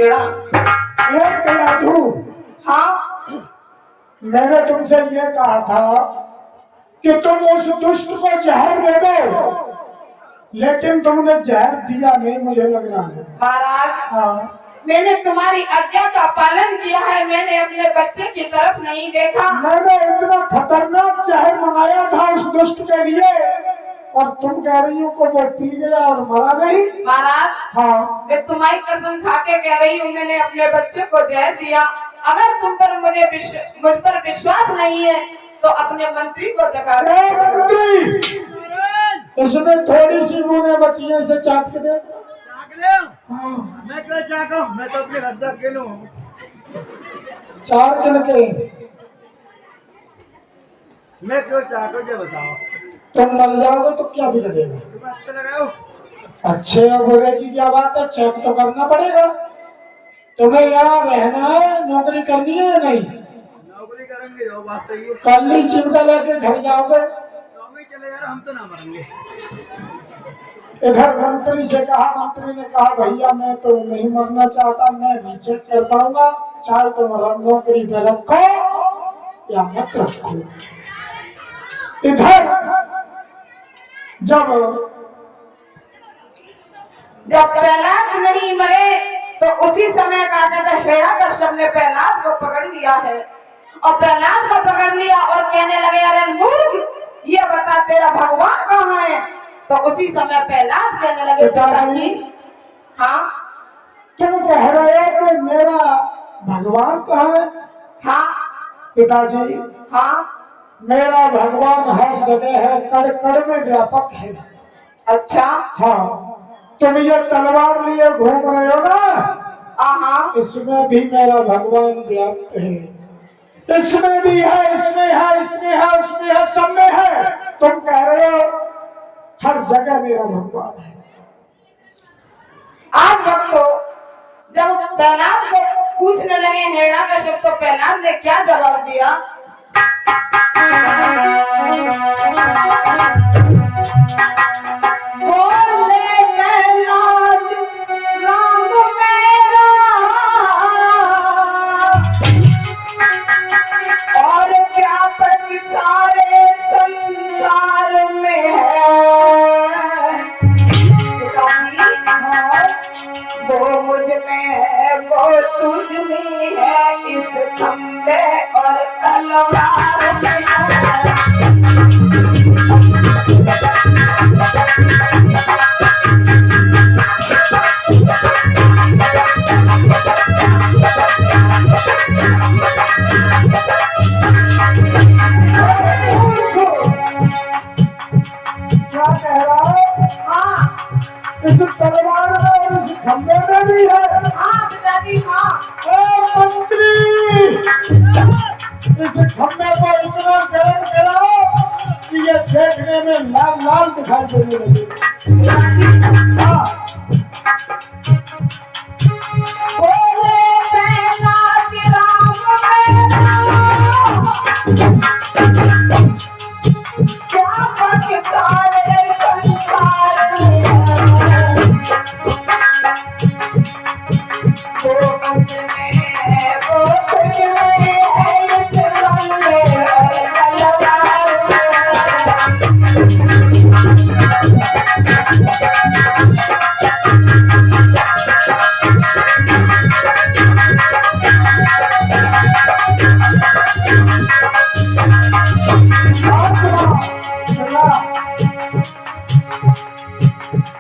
बिगड़ा। एक यादू, हाँ, मैंने तुमसे ये कहा था कि तुम उस दुष्ट को जहर दे दो, लेकिन तुमने जहर दिया नहीं, मुझे लग रहा है। महाराज, हाँ, मैंने तुम्हारी आज्ञा का पालन किया है, मैंने अपने बच्चे की तरफ नहीं देखा। मैंने इतना खतरनाक जहर मंगाया था उस दुष्ट के लिए, और तुम कह रही हो को वो पी गया और मरा नहीं। महाराज, हाँ, मैं तुम्हारी कसम खा के कह रही हूँ, मैंने अपने बच्चे को जहर दिया। अगर तुम पर मुझ पर विश्वास नहीं है तो अपने मंत्री को जगा दो। मंत्री, इसमें थोड़ी सी बूंदें बची हैं, इसे चाट के दे। हाँ, मैं क्यों चाहूँ, मैं तो अपने घर से अकेले हूँ। 4 दिन के मैं क्यों चाहूँ, ये बताओ। तुम मर जाओगे तो क्या बिगड़ेगा? तुम्हें अच्छा लगाओ। अच्छे और बुरे की क्या बात है, चेक तो करना पड़ेगा। तुम्हें यहाँ रहना है, नौकरी करनी है या नहीं? नौकरी करेंगे, वो बात सही है। कल ही चिमटा लेके घर जाओगे। तो भी चले यार, हम तो ना मरेंगे। इधर मंत्री से कहा, मंत्री ने कहा भैया मैं तो नहीं मरना चाहता, मैं नहीं चेक कर पाऊंगा, चाहे तुम नौकरी पे रखो या मत रखो। इधर जब प्रहलाद नहीं मरे तो उसी समय कहा था हिरण्यकश्यप ने प्रहलाद को पकड़ लिया है, और प्रहलाद को पकड़ लिया और कहने लगे अरे मूर्ख, ये बता तेरा भगवान कहाँ है? तो उसी समय प्रहलाद कहने लगे पिताजी। हाँ, क्यों कह रहे हो कि मेरा भगवान कहाँ है? हाँ, पिताजी, हाँ, मेरा भगवान हर जगह है, कड़ कड़ में व्यापक है। अच्छा, हाँ, तुम ये तलवार लिए घूम रहे हो ना, हाँ, इसमें भी मेरा भगवान व्याप्त है। इसमें भी है, इसमें है, इसमें है, उसमें है, सब में है। तुम कह रहे हो हर जगह मेरा भगवान है। आज भक्तो जब प्रहलाद को पूछने लगे हिरण्यकश्यप, तो प्रहलाद ने क्या जवाब दिया? बोले प्रहलाद राम मेरा, और व्यापक सारे संसार में है। वो मुझ में है, वो तुझ में है, इस खंबे और तलवार में है। क्या कह रहा है? हाँ, इस तलवार में और इस खंबे में भी है। हाँ पिताजी, हाँ। मंत्री, इस खंबे को इतना गर्म कराओ कि ये देखने में लाल लाल दिखाई देने लगे। हाँ, बोले प्रहलाद राम मेरा, व्यापक सारे संसार में है। वो मुझ में है, वो तुझ में है, इस खंबे और तलवार में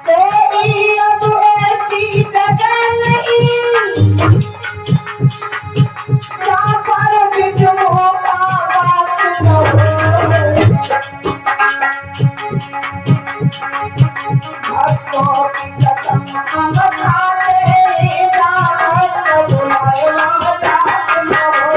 कोई अब ऐसी जगह नहीं जहाँ पर विष्णु का वास न हो। भक्तों की कसम हम खाते हैं, जहाँ भक्त बुलाए वहाँ दास न हो।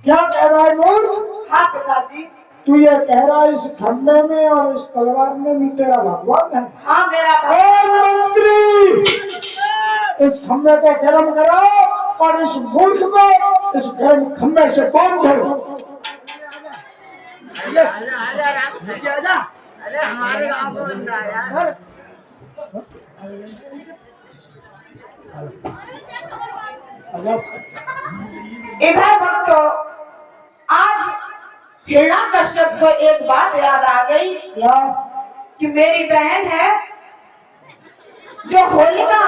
क्या कह रहा है मूर्ख? हाँ पिताजी, तू ये कह रहा है इस खंबे में और इस तलवार में भी तेरा भगवान है। हाँ मेरा भगवान। मंत्री, इस खंबे को गर्म कराओ और इस मूर्ख को इस गर्म खंभे से बांध दो। नीचे आजा। अरे हमारे गांव को बंदा है यार। अरे, इधर भक्तों, आज हिरण्यकश्यप को एक बात याद आ गई क्या? कि मेरी बहन है जो होलिका,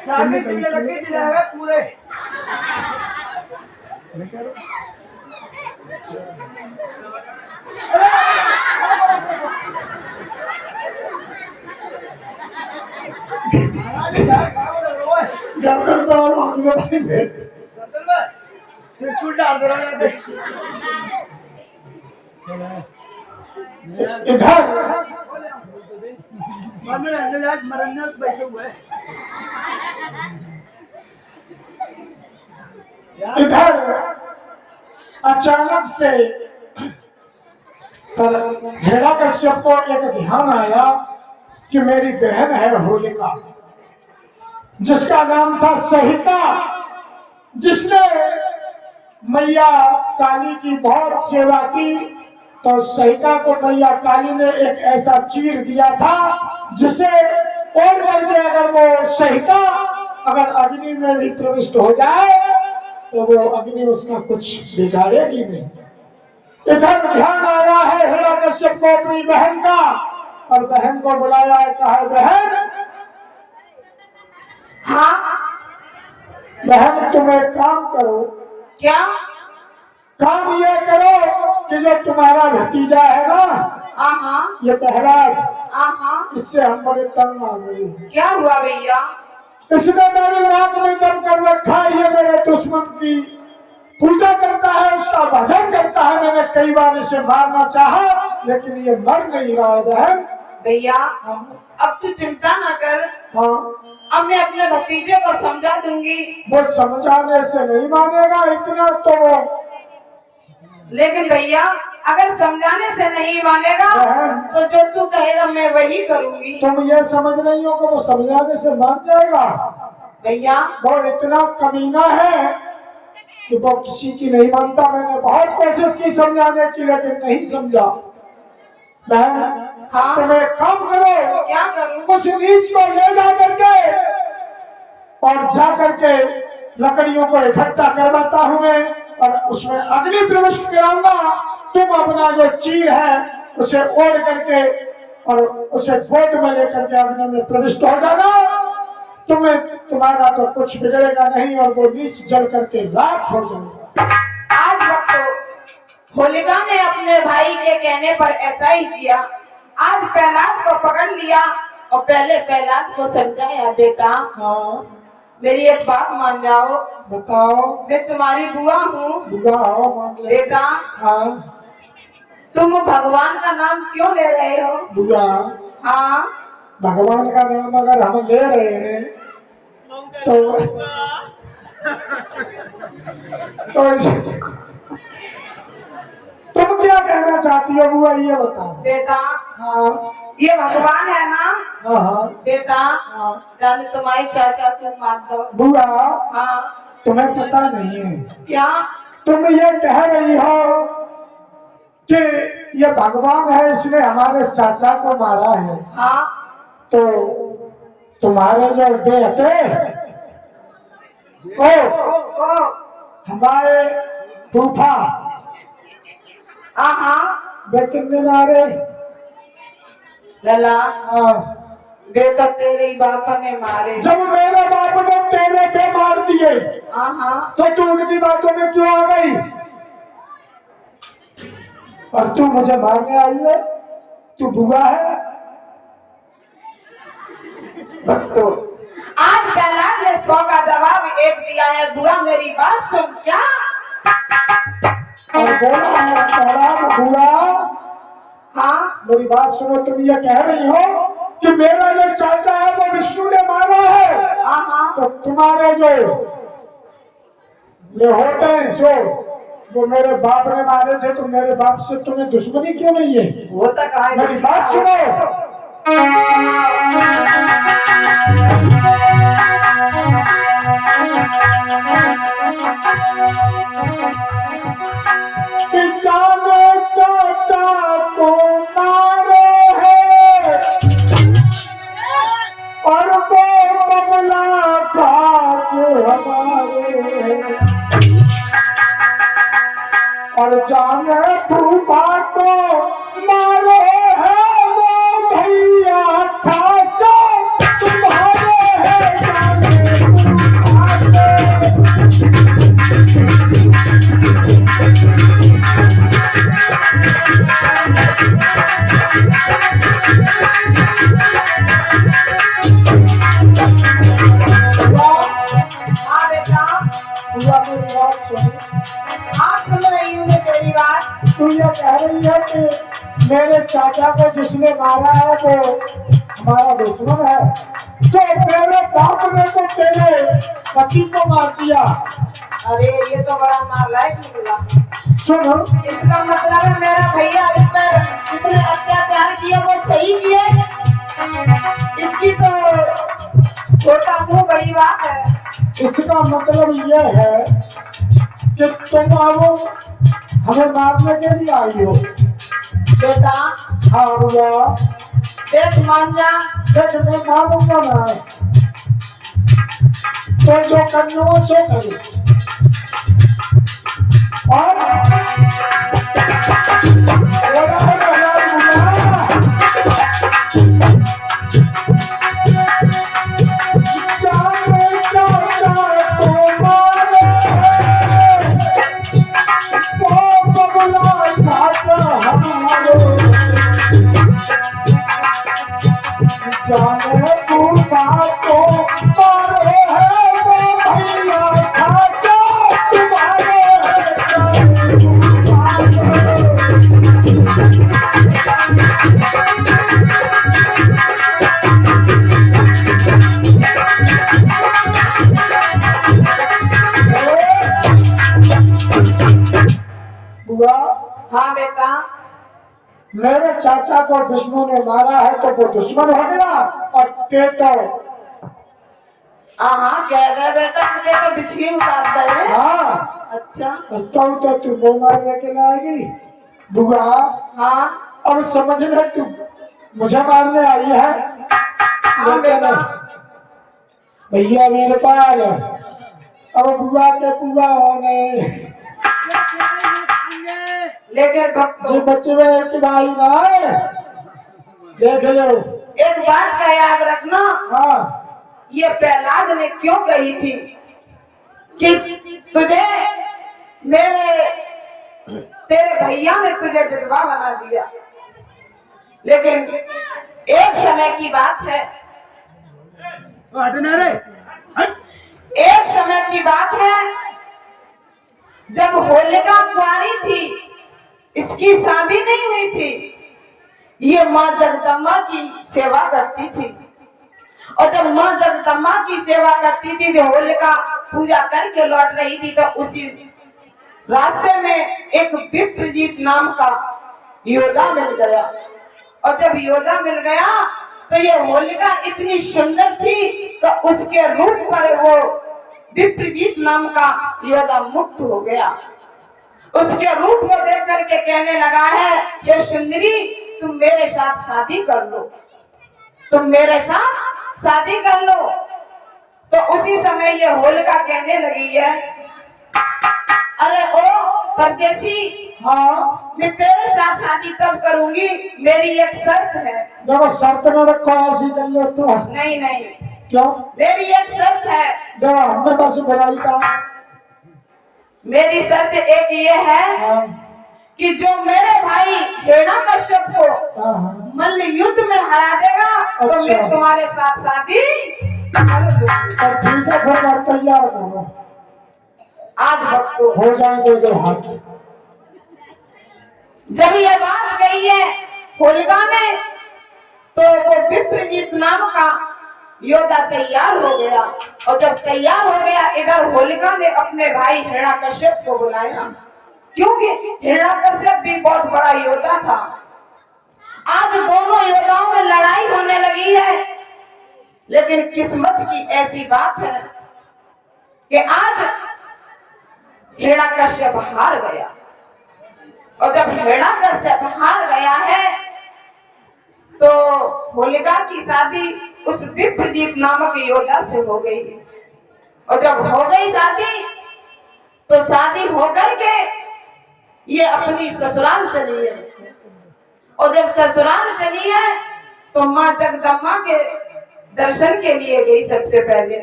चाबी इसलिए लगी दिलाएगा पूरे। गर्दन पे और मांग बताएंगे। गर्दन में त्रिशूल डाल दे रहा है। इधर आज मरने पैसे हुए। इधर अचानक से हिरण्यकश्यप को एक ध्यान आया कि मेरी बहन है होलिका, जिसका नाम था सहिता, जिसने मैया काली की बहुत सेवा की। तो सहिता को मैया काली ने एक ऐसा चीर दिया था जिसे ओढ़ करके अगर वो सहिता अगर अग्नि में भी प्रविष्ट हो जाए तो वो अग्नि उसका कुछ बिगाड़ेगी नहीं। इधर ध्यान आया है हिरण्यकश्यप को अपनी बहन का, और बहन को बुलाया है, कहा है बहन, हाँ बहन तुम एक काम करो। क्या? काम ये करो कि जो तुम्हारा भतीजा है ना, आहा ये प्रहलाद, आहा, इससे हम बड़े तंग आ गए। क्या हुआ भैया? इसने मेरी नाक में दम कर रखा है, ये मेरे दुश्मन की पूजा करता है, उसका भजन करता है। मैंने कई बार इसे मारना चाहा लेकिन ये मर नहीं रहा है बहन। भैया अब तू चिंता ना कर, हाँ, अब मैं अपने भतीजे को समझा दूंगी। वो समझाने से नहीं मानेगा इतना तो वो। लेकिन भैया अगर समझाने से नहीं मानेगा बहन, तो जो तू कहेगा मैं वही करूंगी। तुम ये समझ रही हो कि वो समझाने से मान जाएगा? भैया वो इतना कमीना है कि वो किसी की नहीं मानता। मैंने बहुत कोशिश की समझाने की लेकिन नहीं समझा। बहन हाँ? तुम एक काम करो, क्या करूं? उस नीच को ले जा करके और जा करके लकड़ियों को इकट्ठा करवाता हूं मैं और उसमें अग्नि प्रविष्ट कराऊंगा। तुम अपना जो चीर है उसे ओढ़ करके और उसे गोद में लेकर के अग्नि में प्रविष्ट हो जाना। तुम्हें तुम्हारा तो कुछ बिगड़ेगा नहीं और वो नीच जल करके राख हो जाएगा। आज वक्त होलिका ने अपने भाई के कहने पर ऐसा ही किया। आज प्रहलाद को पकड़ लिया और पहले प्रहलाद को समझाया, बेटा हाँ मेरी एक बात मान जाओ, बताओ। मैं तुम्हारी बुआ हूँ। बुआ हो मान ले। बेटा हाँ तुम भगवान का नाम क्यों ले रहे हो? बुआ, हाँ भगवान का नाम अगर हम ले रहे हैं तो तुम क्या कहना चाहती हो बुआ ये बताओ। बेटा हाँ ये भगवान है ना? हाँ हाँ बेटा हाँ। जाने तुम्हारी चाचा तुम मान दो। बुआ हाँ तुम्हें पता नहीं है, क्या? तुम ये कह रही हो कि ये भगवान है, इसने हमारे चाचा को मारा है। हाँ तो तुम्हारे जो बेटे ओ हमारे फूफा हाँ वे कितने मारे? लला हाँ। बेटा तेरे ही बाप ने मारे। जब मेरे बाप ने तेरे पे मार दिए हाँ तो तू उनकी बातों में क्यों आ गई और तू मुझे मारने आई है? तू बुआ है? भक्तों आज प्रहलाद ने 100 का जवाब एक दिया है। बुआ मेरी बात सुन। क्या? और बोला है प्रहलाद बुआ हाँ मेरी बात सुनो। तुम ये कह रही हो कि मेरा जो चाचा है वो विष्णु ने मारा है, हाँ तो तुम्हारे जो ये होते हैं सो वो मेरे बाप ने मारे थे, तो मेरे बाप से तुम्हें दुश्मनी क्यों नहीं है? वो तो कहा है मेरी बात सुनो। कि जाने चाचा को मारे है और वो बबला खास हमारे है, और जाने फूफा को मारे है वो भैया खासा तुम्हारे है, जाने फूफा को। हाँ बेटा, भैया मेरी बात सुन। हाँ सुन रही हूँ मैं तेरी बात। तू ये कह रही है कि मेरे चाचा को जिसने मारा है वो हमारा दुश्मन है, तो मेरे बाप ने तो तेरे पति को मार दिया। अरे ये तो बड़ा नालायक निकला। सुन, इसका मतलब है मेरा भैया इस पर जिसने अत्याचार किया वो सही किया। इसकी तो छोटा मुंह बड़ी बात है। इसका मतलब ये है कि तुम अब हमें मारने के लिए आई हो। बेटा हाँ भैया, देख मान जा। देख मैं मारूंगा ना, तो जो करना हो सो करो। और बोला है भैया, जाने चाचा को मारे वो बबला खासा हमारे, जाने फूफा को मारे है वो भैया खासा तुम्हारे है, जाने बुआ। हाँ बेटा, मेरे चाचा को दुश्मन ने मारा है तो वो दुश्मन हो गया, और ते तो हाँ कह रहे बेटा तुझे तो बिछी उतार दे। हाँ, अच्छा तो तू वो मारने के लाएगी बुआ। हाँ अब समझ ले, तू मुझे मारने आई है। हाँ बेटा। भैया मेरे पाल अब बुआ के पुआ होने लेकिन भक्तों जो बच्चे में एक भाई ना है, देख लो। एक बात का याद रखना, हाँ, ये प्रहलाद ने क्यों कही थी कि तुझे तेरे भैया ने तुझे विधवा बना दिया। लेकिन एक समय की बात है, एक समय की बात है जब होलिका कुंवारी थी, इसकी शादी नहीं हुई थी, ये माँ जगदम्बा की सेवा करती थी। और जब माँ जगदम्बा की सेवा करती थी तो होलिका पूजा करके लौट रही थी, तो उसी रास्ते में एक विप्रजीत नाम का योद्धा मिल गया। और जब योद्धा मिल गया तो ये होलिका इतनी सुंदर थी तो उसके रूप पर वो विप्रजीत नाम का योद्धा मुक्त हो गया। उसके रूप को देख करके कहने लगा है, ये सुंदरी तुम मेरे साथ शादी कर लो, तुम मेरे साथ शादी कर लो। तो उसी समय ये होलिका कहने लगी है, अरे ओ परदेसी, हाँ, मैं तेरे साथ शादी तब करूंगी, मेरी एक शर्त है। देखो शर्त में रखो, ऐसी कर लो तो। नहीं नहीं, क्यों? मेरी एक शर्त है। देखो हमें बस बुराई का। मेरी शर्त एक ये है हाँ, कि जो मेरे भाई हिरण्याकश्यप को हाँ, मल्ल युद्ध में हरा देगा तो अच्छा। मैं तुम्हारे साथ शादी कर लूंगी। और ठीक है, फिर मैं तैयार करो। आज भक्तों हो जाएंगे दो हाथ। जब ये बात कही है होलिका ने, तो वो विप्रजीत नाम का योद्धा तैयार हो गया। और जब तैयार हो गया, इधर होलिका ने अपने भाई हिरण्याकश्यप को बुलाया क्योंकि हिरण्यकश्यप भी बहुत बड़ा योद्धा था। आज दोनों योद्धाओं में लड़ाई होने लगी है, लेकिन किस्मत की ऐसी बात है कि आज हिरण्यकश्यप हार गया। और जब हिरण्यकश्यप हार गया है तो होलिका की शादी उस विप्रजीत नामक योद्धा से हो गई। और जब हो गई शादी तो शादी होकर के ये अपनी ससुराल चली है। और जब ससुराल चली है तो माँ जगदम्बा के दर्शन के लिए गई सबसे पहले।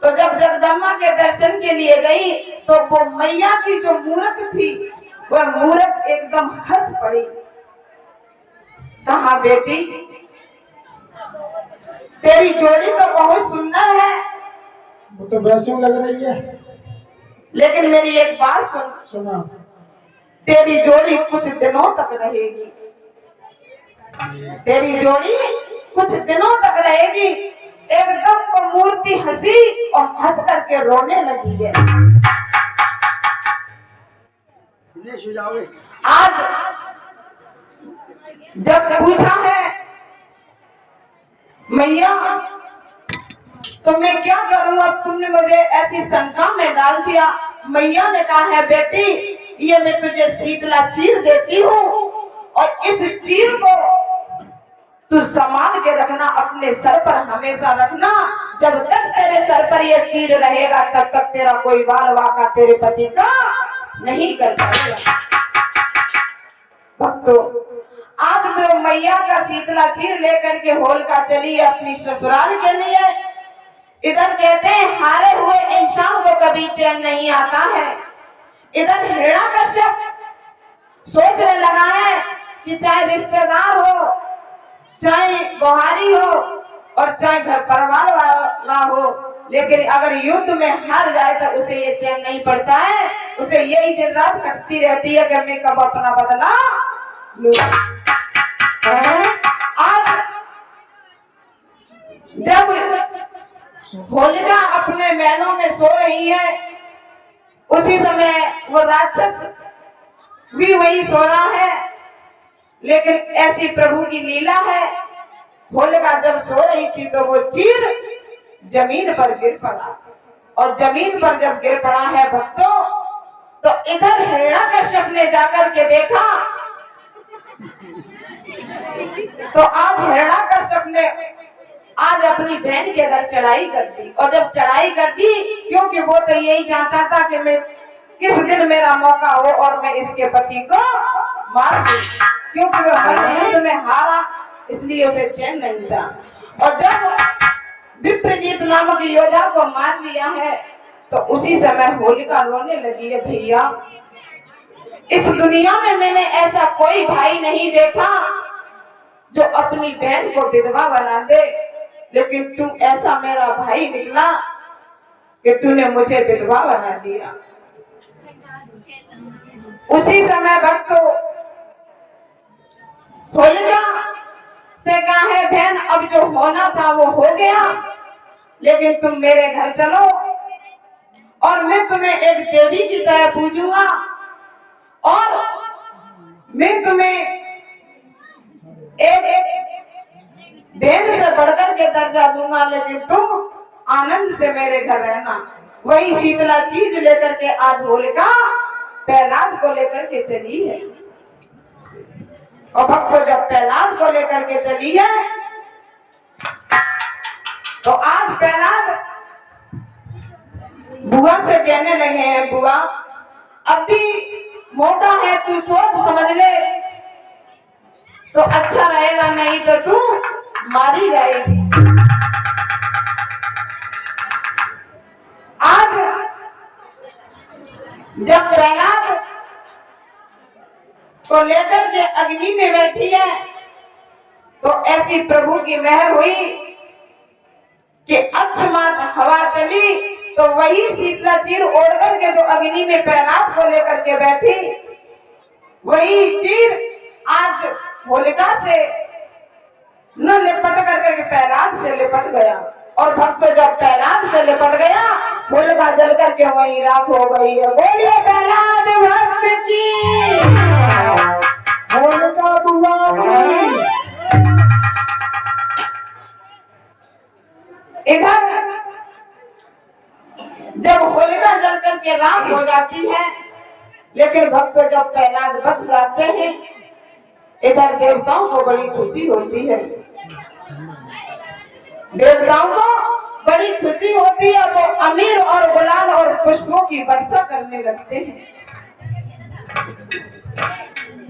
तो जब जगदम्बा के दर्शन के लिए गई तो वो मैया की जो मूर्त थी वह मूर्त एकदम हंस पड़ी। कहा बेटी तेरी जोड़ी तो बहुत सुंदर है, वो तो वैसे ही लग रही है। लेकिन मेरी एक बात सुन। सुना। तेरी जोड़ी कुछ दिनों तक रहेगी, तेरी जोड़ी कुछ दिनों तक रहेगी। एकदम वो मूर्ति हंसी और हंस करके रोने लगी है। आज जब पूछा है मैया तो मैं क्या करूं, अब तुमने मुझे ऐसी शंका में डाल दिया। मैया ने कहा है बेटी ये मैं तुझे शीतला चीर देती हूँ और इस चीर को तू संभाल के रखना, अपने सर पर हमेशा रखना। जब तक तेरे सर पर ये चीर रहेगा तब तक तेरा कोई बाल वाका तेरे पति का नहीं कर पाएगा। भक्तों आज मैं मैया का शीतला चीर लेकर के होलिका चली अपनी ससुराल के लिए। इधर कहते हैं हारे हुए इंसान को कभी चैन नहीं आता है। इधर हिरण्यकश्यप सोचने लगा है कि चाहे रिश्तेदार हो, चाहे गुहारी हो और चाहे घर परिवार वाला हो, लेकिन अगर युद्ध में हार जाए तो उसे ये चैन नहीं पड़ता है। उसे यही दिन रात कटती रहती है कि मैं कब अपना बदला लूं। आज जब होलिका अपने महलों में सो रही है उसी समय वो राक्षस भी वही सो रहा है। लेकिन ऐसी प्रभु की लीला है, होलिका जब सो रही थी तो वो चीर जमीन पर गिर पड़ा। और जमीन पर जब गिर पड़ा है भक्तों तो इधर हिरण्यकश्यप ने जाकर के देखा तो आज हिरण्यकश्यप ने आज अपनी बहन के घर चढ़ाई कर दी। और जब चढ़ाई कर दी क्योंकि वो तो यही चाहता था कि मैं किस दिन मेरा मौका हो और मैं इसके पति को मार दूं, क्योंकि वो युद्ध में हारा इसलिए उसे चैन नहीं था। और जब विप्रजीत नामक योद्धा को मार दिया है तो उसी समय होलिका रोने लगी है। भैया इस दुनिया में मैंने ऐसा कोई भाई नहीं देखा जो अपनी बहन को विधवा बना दे, लेकिन तू ऐसा मेरा भाई निकला कि तूने मुझे विधवा बना दिया। उसी समय भक्तों होलिका से कहा है बहन अब जो होना था वो हो गया, लेकिन तुम मेरे घर चलो और मैं तुम्हें एक देवी की तरह पूजूंगा और मैं तुम्हें एक बहन से बढ़कर के दर्जा दूंगा, लेकिन तुम आनंद से मेरे घर रहना। वही शीतला चीज लेकर के आज होलिका प्रहलाद को लेकर के चली है। और भक्तों जब प्रहलाद को लेकर के चली है तो आज प्रहलाद बुआ से कहने लगे हैं बुआ अब भी मोटा है, तू सोच समझ ले तो अच्छा रहेगा, नहीं तो तू मारी जाएगी। आज जब प्रहलाद को लेकर के अग्नि में बैठी है तो ऐसी प्रभु की मेहर हुई कि अकस्मात हवा चली तो वही शीतला चीर ओढ़ करके जो अग्नि में प्रहलाद को लेकर के बैठी वही चीर आज होलिका से न लिपट करके प्रहलाद से लिपट गया। और भक्त जब प्रहलाद से लिपट गया होलिका जल करके वहीं राख हो गई है। बोलिए प्रहलाद भक्त की। होलिका बुआ की। इधर जब होलिका जल करके राख हो जाती है, लेकिन भक्त जब प्रहलाद बच जाते हैं, इधर देवताओं को बड़ी खुशी होती है। देवताओं को बड़ी खुशी होती है, वो अमीर और गुलाल और पुष्पों की वर्षा करने लगते हैं।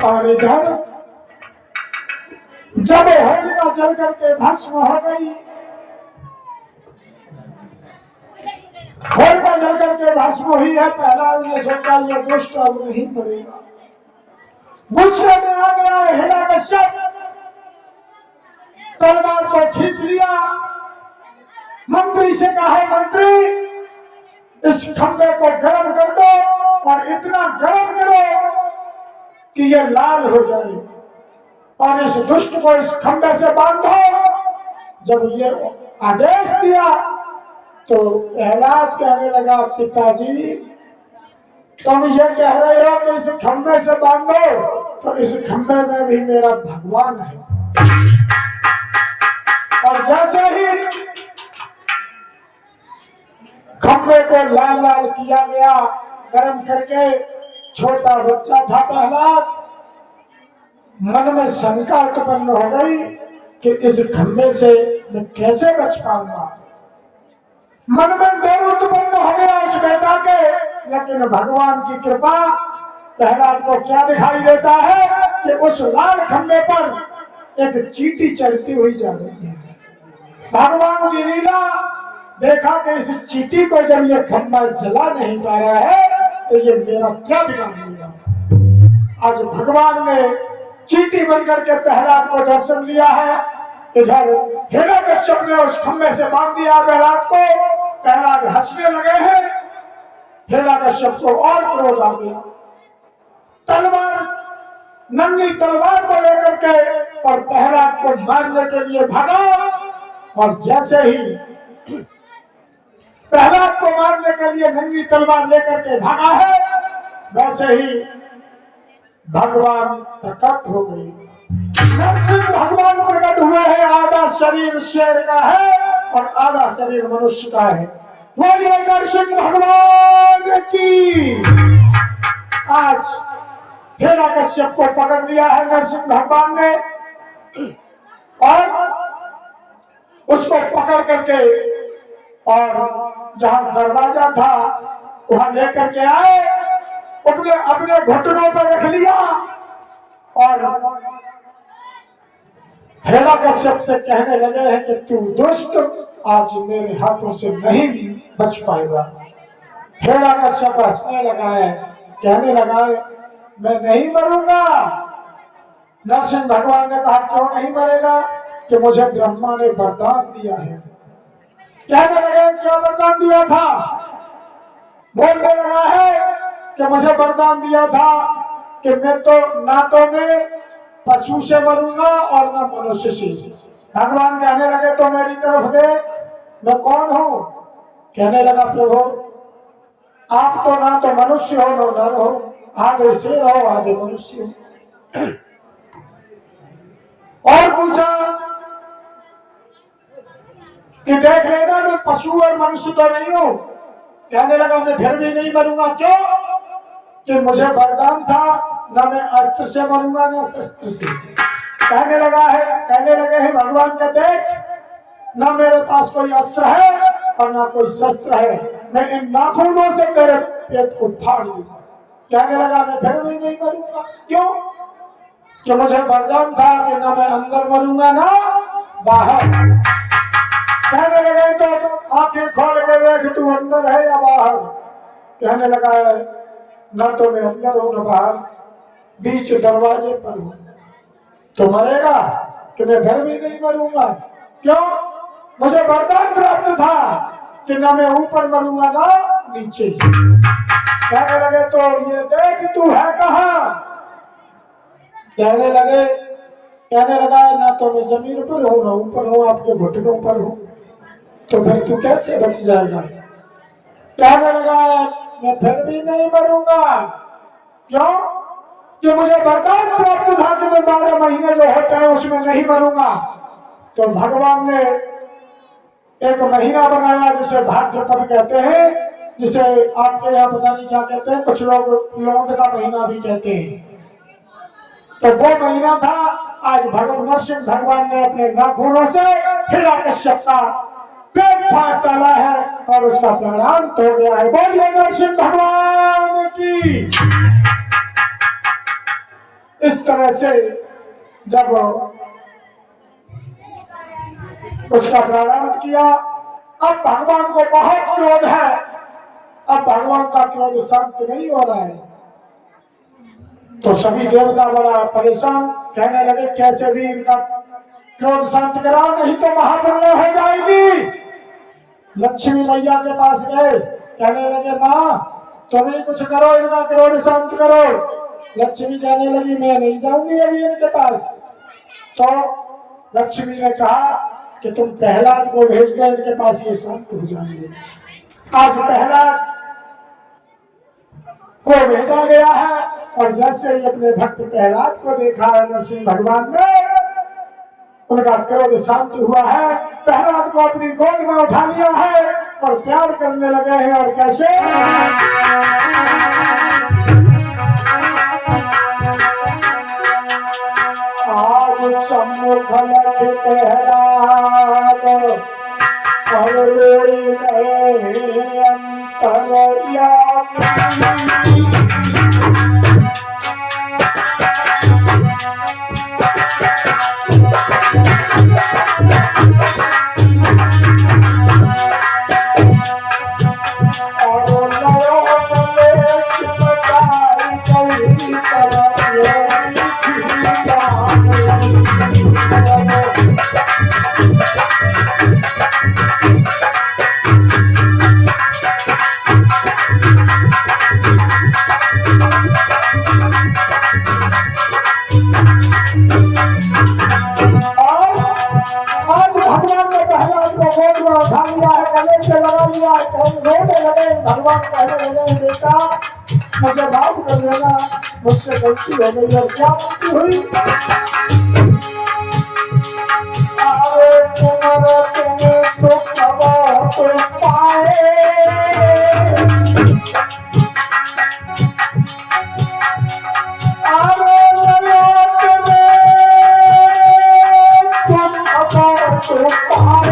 और इधर जब होलिका जल करके भस्म हो गई, होलिका जल करके भस्म हुई है, प्रहलाद ने सोचा ये दुष्ट अब नहीं मरेगा। गुस्से में आ गया हिरण्यकश्यप, तलवार को खींच लिया, मंत्री से कहा मंत्री इस खंबे को गर्म कर दो और इतना गर्म करो कि ये लाल हो जाए और इस दुष्ट को इस खंबे से बांधो। जब ये आदेश दिया तो प्रहलाद कहने लगा पिताजी तुम ये कह रहे हो कि इस खंबे से बांधो, तो इस खंबे में भी मेरा भगवान है। और जैसे ही खंबे को लाल लाल किया गया गर्म करके, छोटा बच्चा था प्रहलाद, मन में शंका उत्पन्न हो गई कि इस खंबे से मैं कैसे बच पाऊंगा। मन में डर उत्पन्न हो गया उस बेटा के, लेकिन भगवान की कृपा, प्रहलाद को क्या दिखाई देता है कि उस लाल खंबे पर एक चींटी चढ़ती हुई जा रही है। भगवान की लीला, देखा कि इस चींटी को जब ये खंबा जला नहीं पा रहा है तो ये मेरा क्या बिगाड़ लेगा। आज भगवान ने चींटी बनकर के प्रहलाद को दर्शन दिया है। इधर हिरण्यकश्यप ने उस खंबे से बांध दिया प्रहलाद को। प्रहलाद हंसने लगे हैं, हिरण्यकश्यप को और क्रोध आ गया। तलवार, नंगी तलवार को लेकर के और प्रहलाद को मारने के लिए भागा, और जैसे ही प्रहलाद को मारने के लिए नंगी तलवार लेकर के भागा है, वैसे ही भगवान प्रकट हो गए। नरसिंह भगवान प्रकट हुए हैं। आधा शरीर शेर का है और आधा शरीर मनुष्य का है। बोलिए नरसिंह भगवान की। आज हिरण्यकश्यप को पकड़ लिया है नरसिंह भगवान ने, और उसको पकड़ करके और जहां दरवाजा था वहां लेकर के आए, अपने अपने घुटनों पर रख लिया और हिरण्यकश्यप से कहने लगे हैं कि तू दुष्ट आज मेरे हाथों से नहीं बच पाएगा। हिरण्यकश्यप हंसने लगा है, कहने लगा है मैं नहीं मरूंगा। नरसिंह भगवान ने कहा क्यों नहीं मरेगा, कि मुझे ब्रह्मा ने वरदान दिया है। कहने लगे क्या वरदान दिया था, बोलने लगा है कि मुझे वरदान दिया था कि मैं तो ना तो मैं पशु से मरूंगा और ना मनुष्य से। भगवान कहने लगे तो मेरी तरफ देख, मैं कौन हूं। कहने लगा प्रभु आप तो ना तो मनुष्य हो ना नर हो, आधे शेर हो आधे मनुष्य हो। और पूछा कि देख लेना मैं पशु और मनुष्य तो नहीं हूं। कहने लगा मैं फिर भी नहीं मरूंगा। क्यों, कि मुझे वरदान था ना मैं अस्त्र से मरूंगा ना शस्त्र से। कहने लगे हैं भगवान का देख ना मेरे पास कोई अस्त्र है और ना कोई शस्त्र है, मैं इन नाखूनों से तेरे पेट को फाड़ दूंगा। कहने लगा मैं फिर भी नहीं मरूंगा। क्यों, कि मुझे वरदान था कि ना मैं अंदर मरूंगा ना बाहर। कहने लगे तो आंखें खोल के देख तू अंदर है या बाहर। कहने लगा है ना तो मैं अंदर हूं ना बाहर, बीच दरवाजे पर हूं। तो मरेगा कि मैं फिर भी नहीं मरूंगा। क्यों, मुझे वरदान प्राप्त था कि ना मैं ऊपर मरूंगा ना नीचे। कहने लगे तो ये देख तू है कहां। कहने लगा ना तो मैं जमीन पर हूं ना ऊपर हूं, आपके घुटनों पर हूं, तो फिर तू कैसे बच जाएगा। कहने लगा मैं फिर भी नहीं मरूंगा। क्यों? कि मुझे वरदान प्राप्त था कि मैं 12 महीने जो होते हैं उसमें नहीं मरूंगा। तो भगवान ने एक महीना बनाया जिसे भाद्रपद कहते हैं, जिसे आपके यहाँ पता नहीं क्या कहते हैं, कुछ लोग लौंग का महीना भी कहते हैं। तो वो महीना था। आज भगवान नरसिंह भगवान ने अपने नाखूनों से हिरण्यकश्यप का पेट फाड़ डाला है और उसका प्राणांत हो गया है। बोलिए नरसिंह भगवान की। इस तरह से जब उसका प्राणांत किया, अब भगवान को बहुत क्रोध है। अब भगवान का क्रोध शांत नहीं हो रहा है। तो सभी देवता बड़ा परेशान, कहने लगे कैसे भी इनका क्रोध शांत कराओ, नहीं तो महाप्रलय हो जाएगी। लक्ष्मी मैया के पास गए, कहने लगे माँ तुम ही कुछ करो, इनका क्रोध शांत करो। लक्ष्मी कहने लगी मैं नहीं जाऊंगी अभी इनके पास। तो लक्ष्मी ने कहा कि तुम प्रहलाद को भेज दो इनके पास, ये शांत हो जाएंगे। आज प्रहलाद को भेजा गया है और जैसे ही अपने भक्त प्रहलाद को देखा है नरसिंह भगवान ने, उनका क्रोध शांत हुआ है। प्रहलाद को अपनी गोद में उठा लिया है और प्यार करने लगे हैं। और कैसे? आज सम्मुख लख प्रहलाद और लोई गए अंतरयामी। भगवान कहने लगे बेटा मुझे माफ कर देना, मुझसे गलती हो गई। और क्या गलती हुई? आवे तुम्हें दुख बहुत पाए, आवे तुम पाए।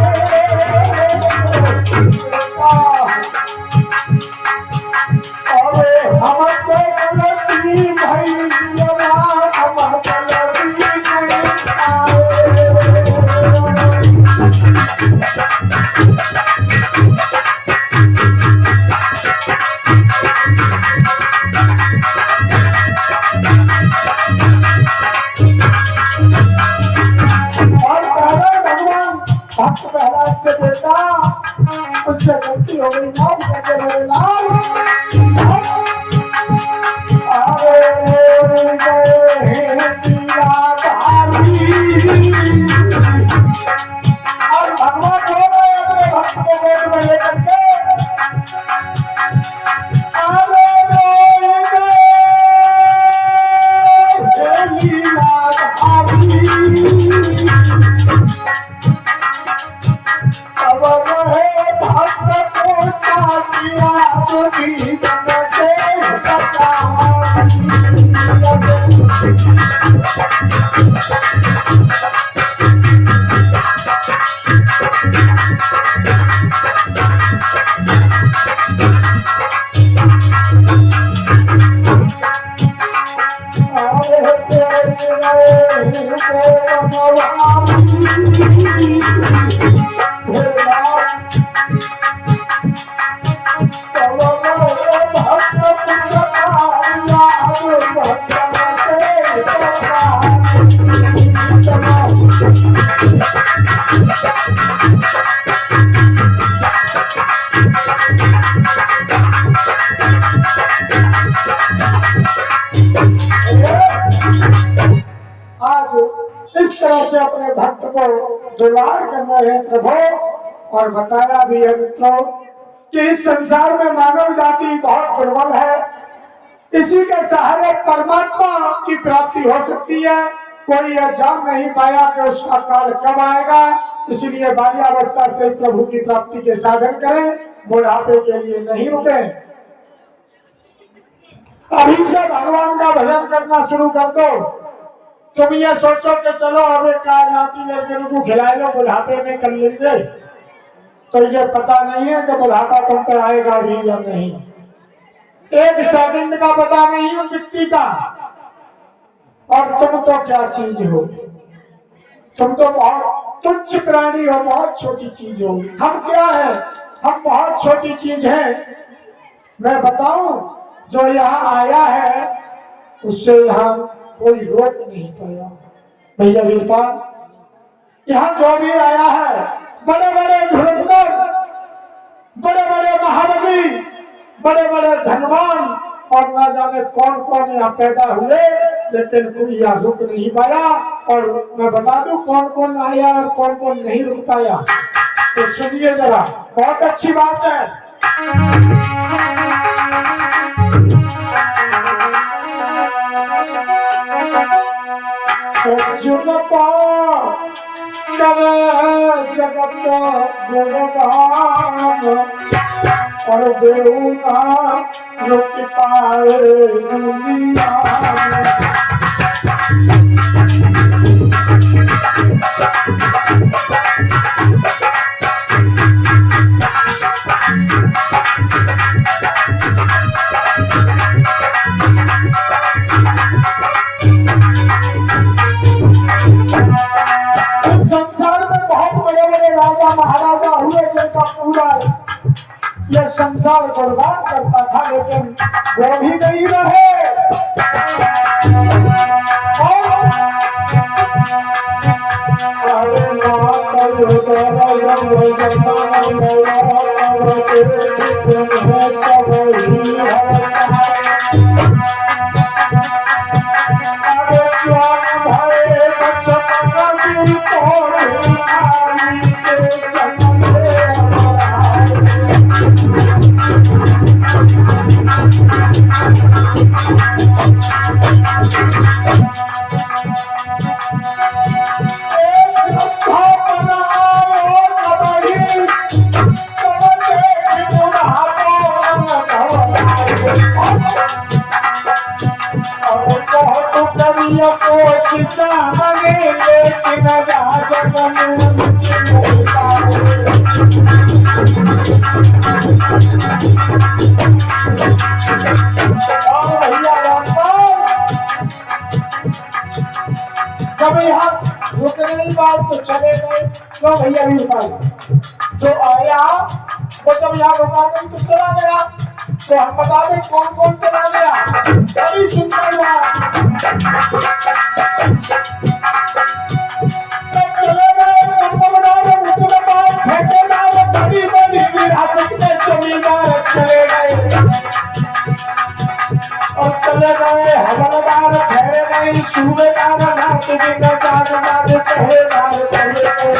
हमसे गलती भैया, हम गलती और भगवान भक्त प्रहलाद से बेटा मुझसे गलती हो गई, माफ कर दे मेरे लाल। और भगवान हो गए अपने भक्त को गोद में लेकर के। अब रहे भक्त को चाटिया तुझी बनते बता। आज इस तरह से अपने भक्त को दुलार करना है प्रभु। और बताया भी है मित्रों कि इस संसार में मानव जाति बहुत दुर्बल है। इसी के सहारे परमात्मा की प्राप्ति हो सकती है। कोई यह जान नहीं पाया कि उसका काल कब आएगा, इसलिए बाल्यावस्था से प्रभु की प्राप्ति के साधन करें, बुढ़ापे के लिए नहीं रुके। अभी से भगवान का भजन करना शुरू कर दो। तुम ये सोचो कि चलो अब एक नाती लड़के को खिला लो, बुढ़ापे में कर लेंगे, तो ये पता नहीं है कि बुढ़ापा तुम पे आएगा भी या नहीं। एक सेकंड का पता नहीं है व्यक्ति का। और तुम तो क्या चीज हो, तुम तो बहुत तुच्छ प्राणी हो, बहुत छोटी चीज हो। हम क्या है, हम बहुत छोटी चीज हैं। मैं बताऊं, जो यहाँ आया है उससे यहाँ कोई रोक नहीं पाया। भैया वीरपाल, यहाँ जो भी आया है, बड़े बड़े धुरंधर, बड़े बड़े महाबली, बड़े बड़े धनवान और ना जाने कौन कौन यहाँ पैदा हुए, लेकिन कोई यहाँ रुक नहीं पाया। और मैं बता दूं कौन कौन आया और कौन कौन नहीं रुक पाया, तो सुनिए जरा, बहुत अच्छी बात है। अर्जुन को करे जगत गुणगान और बेऊना रुक पाए दुनिया। संसार में बहुत बड़े बड़े राजा महाराजा हुए जिनका पूरा ये संसार बर्बाद करता था, लेकिन वो भी नहीं रहे। कोशिश बने लेकिन जब यहाँ रुकने की बात तो चले गए। तो भैया भी जो आया वो जब यहाँ रुका नहीं तो चला गया। तो हम बता दें कौन कौन चला गया। बड़ी सुंदर बात, चले गए बड़ी बड़ी विरासत में जमींदार चले गए और चले गए हवलदार ठहरे गए, सूबेदार रात दिन जागदार पहरेदार चले गए।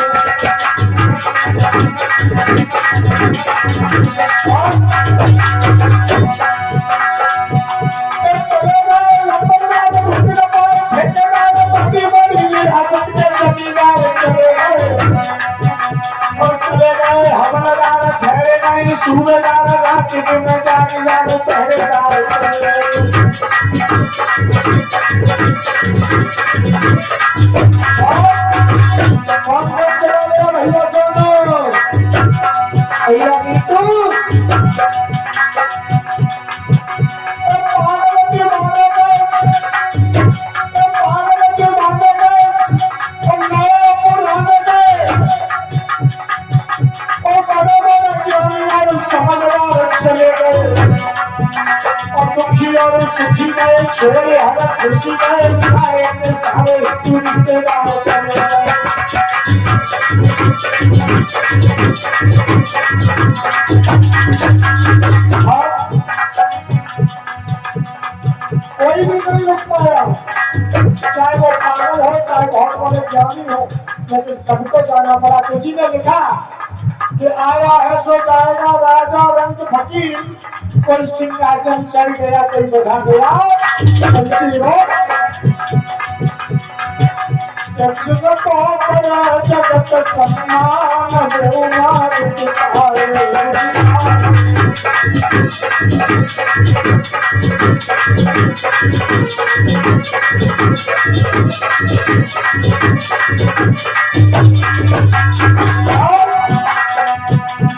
हवलदार ठहरे गए, सूबेदार रात दिन जागदार पहरेदार चले गए। कौन कौन चला गया भैया सोनो? भैया नीतू समझदार चले गए और दुखी और सुखी गए, छोड़े हर खुशी गए, सारे सारे हिंदू रिश्तेदार चले गए। कोई भी नहीं रुक पाया, चाहे वो पागल हो चाहे बहुत बड़े ज्ञानी हो, लेकिन सबको जाना पड़ा। किसी ने लिखा कि आया है सो जाएगा राजा रंग फकीर, कोई सिंहासन चढ़ गया कोई बढ़ा गया पंछी हो। जगत सम्मान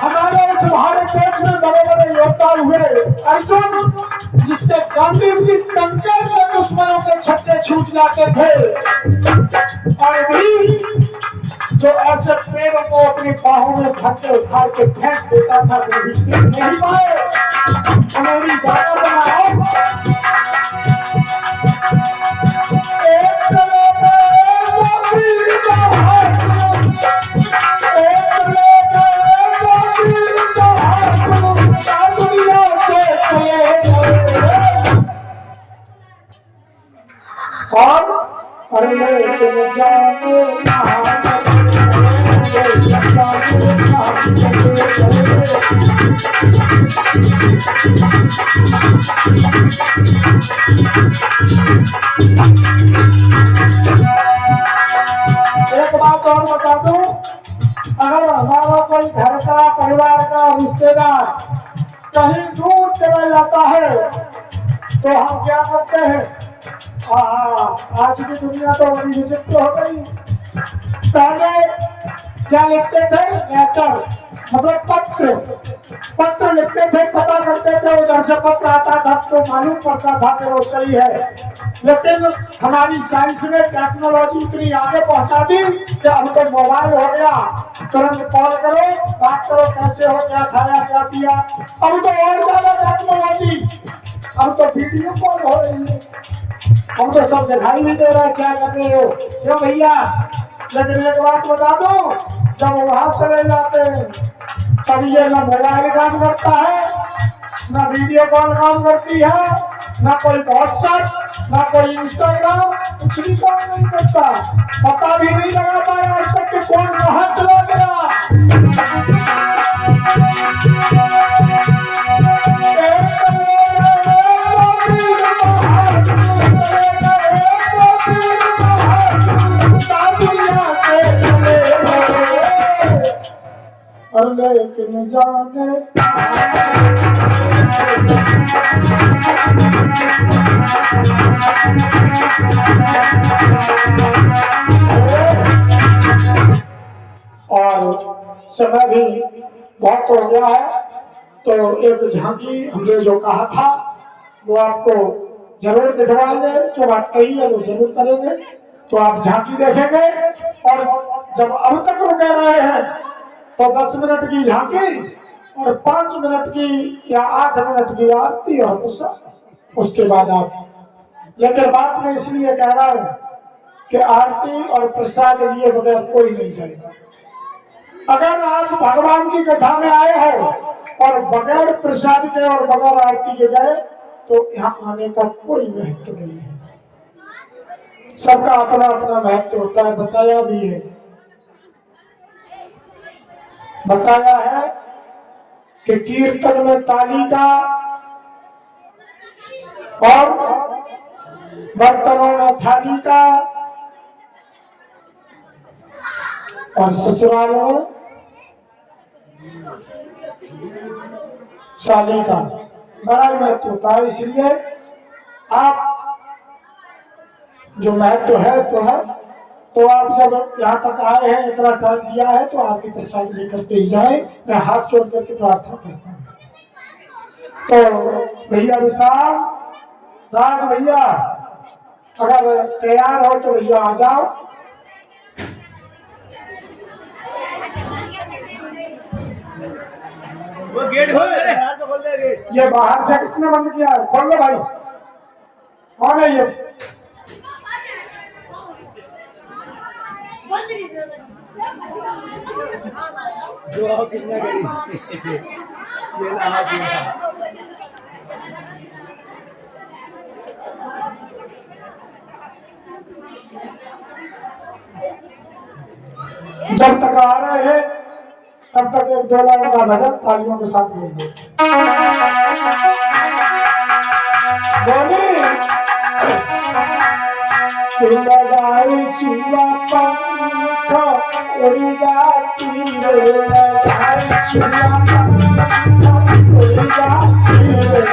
हमारे इस भारत देश में बड़े बड़े योद्धा हुए। अर्जुन, जिसके गांधी की कंकर से दुश्मनों के छक्के छूट जाते थे, और भी जो ऐसे पेड़ों को अपनी बाहों में धक्के उठा के फेंक देता था, वो भी टिक नहीं पाए। हमें भी जाना पड़ा है। एक चले गए वो वीर बहादुर, एक चले गए वो वीर बहादुर, दुनिया से चले गए। और अरे लेकिन जाने कहाँ एक बात और बता दूं, अगर हमारा कोई घर का परिवार का रिश्तेदार कहीं दूर चला जाता है तो हम क्या करते हैं? आज की दुनिया तो बड़ी विचित्र हो गई। पहले क्या लिखते थे? लेटर, मतलब पत्र लिखते थे, पता करते थे, उधर से पत्र आता था तो मालूम पड़ता था कि वो सही है। लेकिन हमारी साइंस ने टेक्नोलॉजी इतनी आगे पहुंचा दी कि अब तो मोबाइल हो गया, तुरंत कॉल करो, बात करो, कैसे हो, क्या खाया, क्या पिया। अब तो और ज्यादा टेक्नोलॉजी, अब तो वीडियो कॉल हो रही है, हम तो सब दिखाई नहीं दे रहा है क्या कर रहे हो, क्यों भैया। लेकिन एक बात बता दो, जब वहां चले जाते हैं तब ये ना मोबाइल काम करता है, ना वीडियो कॉल काम करती है, ना कोई व्हाट्सएप, ना कोई इंस्टाग्राम, कुछ भी काम नहीं करता। पता भी नहीं लगा पाया आज तक कि कौन कहाँ चला गया। लेकिन जाने और समय भी बहुत हो गया है, तो एक झांकी हमने जो कहा था वो आपको जरूर दिखवाएंगे। जो बात कही है वो जरूर करेंगे, तो आप झांकी देखेंगे। और जब अब तक रुके रहे हैं तो 10 मिनट की झांकी और 5 मिनट की या 8 मिनट की आरती और प्रसाद, उसके बाद आप। लेकिन बात में इसलिए कह रहा हूं कि आरती और प्रसाद लिए बगैर कोई नहीं जाएगा। अगर आप भगवान की कथा में आए हो और बगैर प्रसाद के और बगैर आरती के गए तो यहाँ आने का कोई महत्व नहीं है। सबका अपना अपना महत्व होता है, बताया भी है। बताया है कि कीर्तन में ताली का और बर्तनों में थाली का और ससुरालों में साली का बड़ा ही महत्व होता है। इसलिए आप जो महत्व है तो है, तो आप जब यहाँ तक आए हैं, इतना टाइम दिया है, तो आपकी प्रसाद लेकर के ही जाए। मैं हाथ जोड़ करके प्रार्थना करता हूँ। तो भैया विशाल, राज भैया, अगर तैयार हो तो भैया आ जाओ। वो गेट खोल दे, बाहर से खोल दे गेट। ये बाहर से किसने बंद किया है? खोल लो भाई। कौन है ये? जो किसने करी चेला हाथ में। जब तक आ रहे हैं तब तक एक दो लाइन का भजन तालियों के साथ लीजिए। बोली लगाई शिवा पंख उड़ी जाती रे, लगाई शिवा पंख उड़ी जाती रे।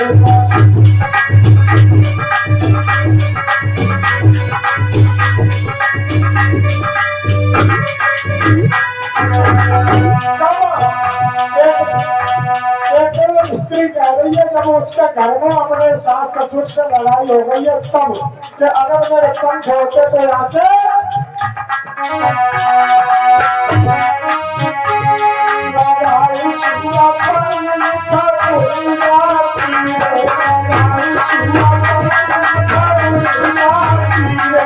एक स्त्री कह रही है जब उसके घर में अपने सास ससुर से लड़ाई हो गई है तब कि अगर मेरे पंख होते तो यहाँ से लड़ाई शिवा पंख उड़ी जाती है, लड़ाई शिवा पंख उड़ी जाती है।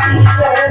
Thank you.